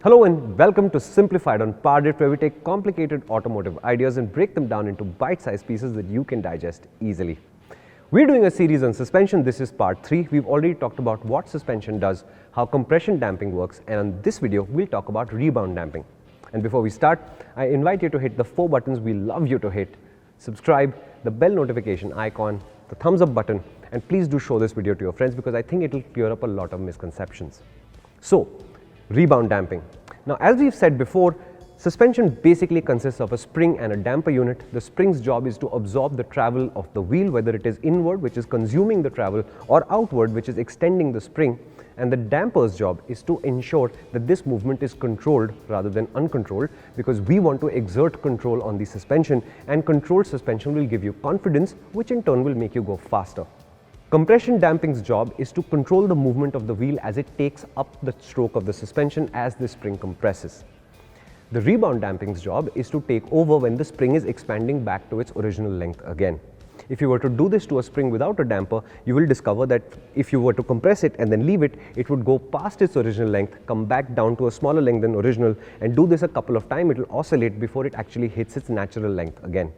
Hello and welcome to Simplified on PowerDrift, where we take complicated automotive ideas and break them down into bite-sized pieces that you can digest easily. We're doing a series on suspension. This is part 3. We've already talked about what suspension does, how compression damping works, and in this video, we'll talk about rebound damping. And before we start, I invite you to hit the 4 buttons we love you to hit: subscribe, the bell notification icon, the thumbs up button, and please do show this video to your friends because I think it'll clear up a lot of misconceptions. So, rebound damping. Now, as we've said before, suspension basically consists of a spring and a damper unit. The spring's job is to absorb the travel of the wheel, whether it is inward, which is consuming the travel, or outward, which is extending the spring. And the damper's job is to ensure that this movement is controlled rather than uncontrolled, because we want to exert control on the suspension, and controlled suspension will give you confidence, which in turn will make you go faster. Compression damping's job is to control the movement of the wheel as it takes up the stroke of the suspension as the spring compresses. The rebound damping's job is to take over when the spring is expanding back to its original length again. If you were to do this to a spring without a damper, you will discover that if you were to compress it and then leave it, it would go past its original length, come back down to a smaller length than original, and do this a couple of times. It will oscillate before it actually hits its natural length again.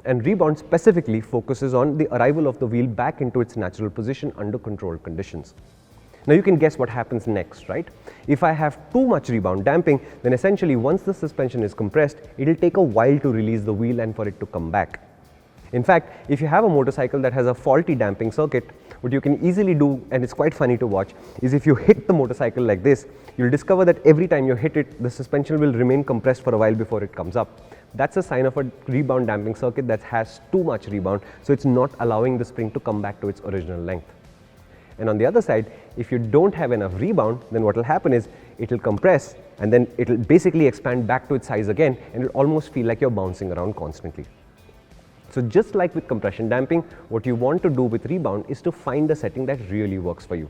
And rebound specifically focuses on the arrival of the wheel back into its natural position under controlled conditions. Now you can guess what happens next, right? If I have too much rebound damping, then essentially once the suspension is compressed, it will take a while to release the wheel and for it to come back. In fact, if you have a motorcycle that has a faulty damping circuit, what you can easily do, and it's quite funny to watch, is if you hit the motorcycle like this, you'll discover that every time you hit it, the suspension will remain compressed for a while before it comes up. That's a sign of a rebound damping circuit that has too much rebound, so it's not allowing the spring to come back to its original length. And on the other side, if you don't have enough rebound, then what will happen is it will compress and then it will basically expand back to its size again, and it will almost feel like you're bouncing around constantly. So just like with compression damping, what you want to do with rebound is to find a setting that really works for you.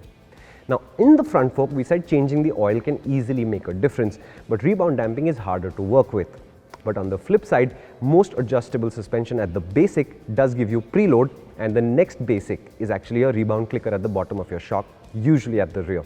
Now, in the front fork, we said changing the oil can easily make a difference, but rebound damping is harder to work with. But on the flip side, most adjustable suspension at the basic does give you preload, and the next basic is actually a rebound clicker at the bottom of your shock, usually at the rear.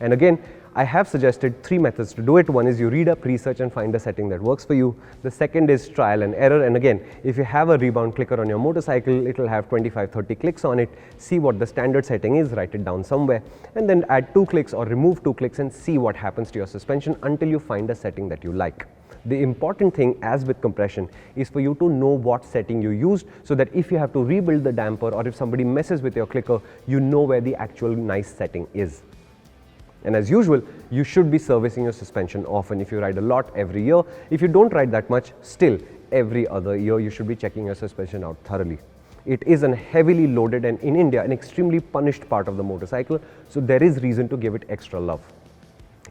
And again, I have suggested 3 methods to do it. One is you read up, research, and find a setting that works for you. The second is trial and error. And again, if you have a rebound clicker on your motorcycle, it will have 25-30 clicks on it. See what the standard setting is, write it down somewhere, and then add 2 clicks or remove 2 clicks and see what happens to your suspension until you find a setting that you like. The important thing, as with compression, is for you to know what setting you used, so that if you have to rebuild the damper or if somebody messes with your clicker, you know where the actual nice setting is. And as usual, you should be servicing your suspension often. If you ride a lot, every year. If you don't ride that much, still every other year you should be checking your suspension out thoroughly. It is a heavily loaded and in India an extremely punished part of the motorcycle, so there is reason to give it extra love.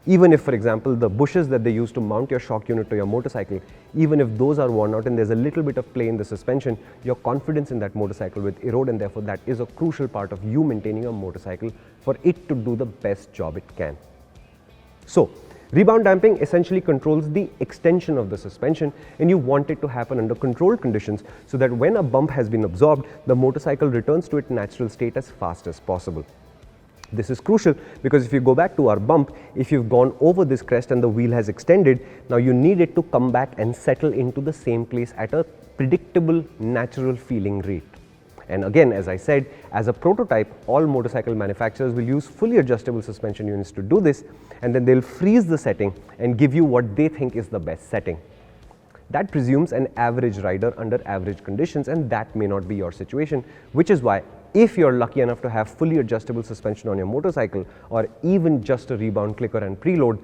Even if, for example, the bushes that they use to mount your shock unit to your motorcycle, even if those are worn out and there's a little bit of play in the suspension, your confidence in that motorcycle will erode, and therefore that is a crucial part of you maintaining a motorcycle for it to do the best job it can. So, rebound damping essentially controls the extension of the suspension, and you want it to happen under controlled conditions so that when a bump has been absorbed, the motorcycle returns to its natural state as fast as possible. This is crucial because if you go back to our bump, if you've gone over this crest and the wheel has extended, now you need it to come back and settle into the same place at a predictable, natural feeling rate. And again, as I said, as a prototype, all motorcycle manufacturers will use fully adjustable suspension units to do this, and then they'll freeze the setting and give you what they think is the best setting. That presumes an average rider under average conditions, and that may not be your situation, which is why if you're lucky enough to have fully adjustable suspension on your motorcycle, or even just a rebound clicker and preload,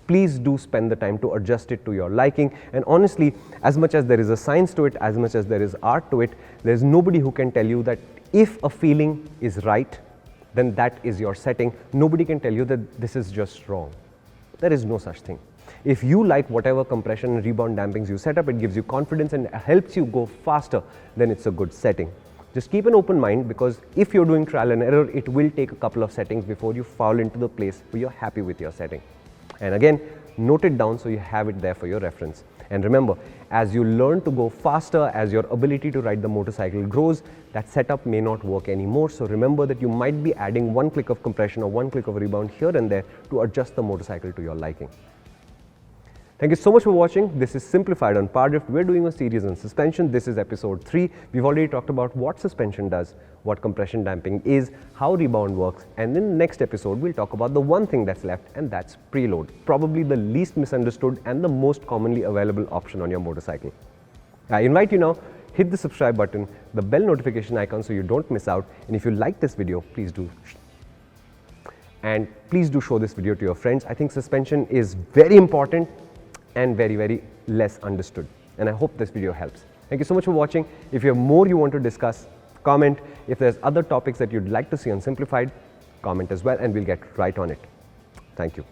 please do spend the time to adjust it to your liking. And honestly, as much as there is a science to it, as much as there is art to it, there's nobody who can tell you that if a feeling is right, then that is your setting. Nobody can tell you that this is just wrong. There is no such thing. If you like whatever compression and rebound dampings you set up, it gives you confidence and helps you go faster, then it's a good setting. Just keep an open mind, because if you're doing trial and error, it will take a couple of settings before you fall into the place where you're happy with your setting. And again, note it down so you have it there for your reference. And remember, as you learn to go faster, as your ability to ride the motorcycle grows, that setup may not work anymore. So remember that you might be adding one click of compression or one click of rebound here and there to adjust the motorcycle to your liking. Thank you so much for watching. This is Simplified on Power Drift. We're doing a series on suspension. This is episode 3. We've already talked about what suspension does, what compression damping is, how rebound works, and in the next episode we'll talk about the one thing that's left, and that's preload. Probably the least misunderstood and the most commonly available option on your motorcycle. I invite you now, hit the subscribe button, the bell notification icon so you don't miss out, and if you like this video, please do. And please do show this video to your friends. I think suspension is very important and very less understood, and I hope this video helps. Thank you so much for watching. If you have more you want to discuss, comment. If there's other topics that you'd like to see on Simplified, comment as well and we'll get right on it. Thank you.